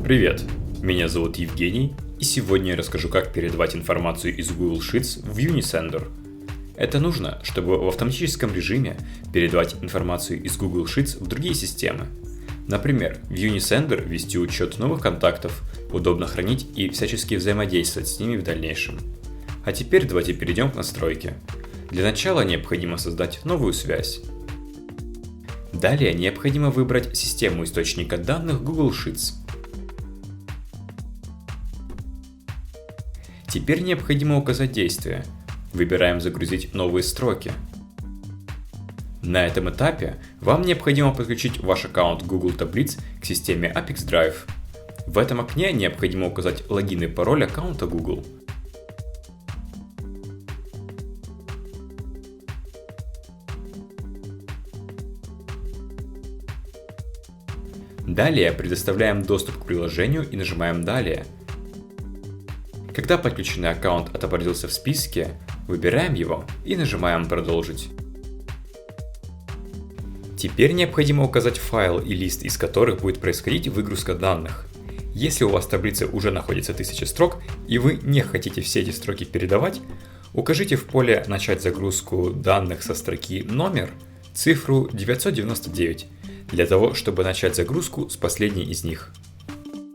Привет, меня зовут Евгений, и сегодня я расскажу, как передавать информацию из Google Sheets в Unisender. Это нужно, чтобы в автоматическом режиме передавать информацию из Google Sheets в другие системы. Например, в Unisender вести учет новых контактов, удобно хранить и всячески взаимодействовать с ними в дальнейшем. А теперь давайте перейдем к настройке. Для начала необходимо создать новую связь. Далее необходимо выбрать систему источника данных Google Sheets. Теперь необходимо указать действие. Выбираем «Загрузить новые строки». На этом этапе вам необходимо подключить ваш аккаунт Google Таблиц к системе Apex Drive. В этом окне необходимо указать логин и пароль аккаунта Google. Далее предоставляем доступ к приложению и нажимаем «Далее». Когда подключенный аккаунт отобразился в списке, выбираем его и нажимаем «Продолжить». Теперь необходимо указать файл и лист, из которых будет происходить выгрузка данных. Если у вас в таблице уже находится 1000 строк и вы не хотите все эти строки передавать, укажите в поле «Начать загрузку данных со строки номер» цифру 999, для того, чтобы начать загрузку с последней из них.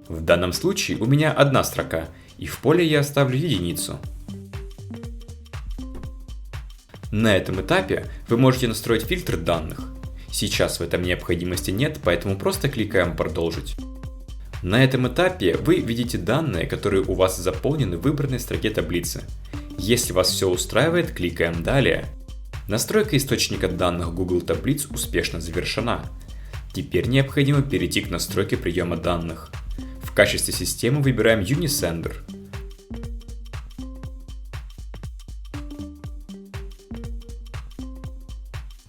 В данном случае у меня одна строка, и в поле я оставлю единицу. На этом этапе вы можете настроить фильтр данных. Сейчас в этом необходимости нет, поэтому просто кликаем «Продолжить». На этом этапе вы видите данные, которые у вас заполнены в выбранной строке таблицы. Если вас все устраивает, кликаем «Далее». Настройка источника данных Google Таблиц успешно завершена. Теперь необходимо перейти к настройке приема данных. В качестве системы выбираем Unisender.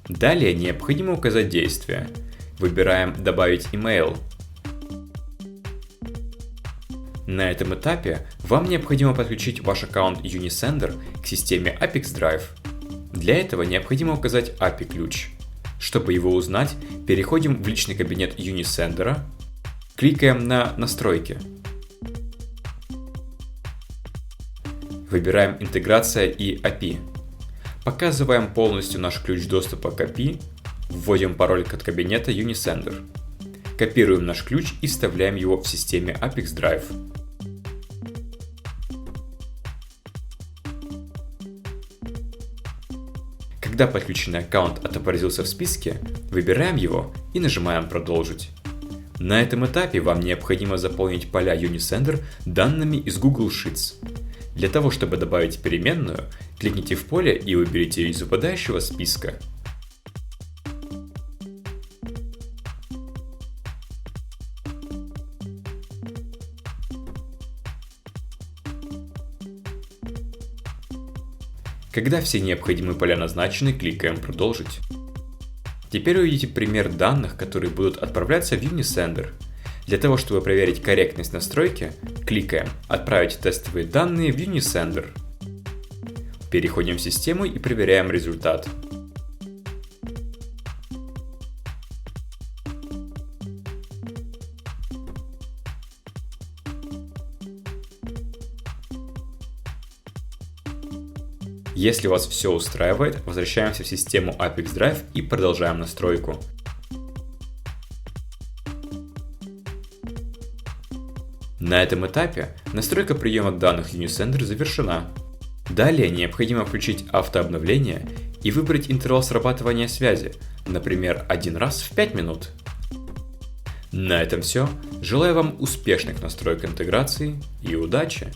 Далее необходимо указать действие. Выбираем «Добавить email». На этом этапе вам необходимо подключить ваш аккаунт Unisender к системе Apex Drive. Для этого необходимо указать API-ключ. Чтобы его узнать, переходим в личный кабинет Unisender, кликаем на «Настройки». Выбираем «Интеграция» и API. Показываем полностью наш ключ доступа к API, вводим пароль от кабинета Unisender. Копируем наш ключ и вставляем его в системе Apex Drive. Когда подключенный аккаунт отобразился в списке, выбираем его и нажимаем «Продолжить». На этом этапе вам необходимо заполнить поля Unisender данными из Google Sheets. Для того, чтобы добавить переменную, кликните в поле и выберите из выпадающего списка. Когда все необходимые поля назначены, кликаем «Продолжить». Теперь увидите пример данных, которые будут отправляться в Unisender. Для того, чтобы проверить корректность настройки, кликаем «Отправить тестовые данные в Unisender». Переходим в систему и проверяем результат. Если вас все устраивает, возвращаемся в систему Apex Drive и продолжаем настройку. На этом этапе настройка приема данных Unisender завершена. Далее необходимо включить автообновление и выбрать интервал срабатывания связи, например, 1 раз в 5 минут. На этом все. Желаю вам успешных настроек интеграции и удачи!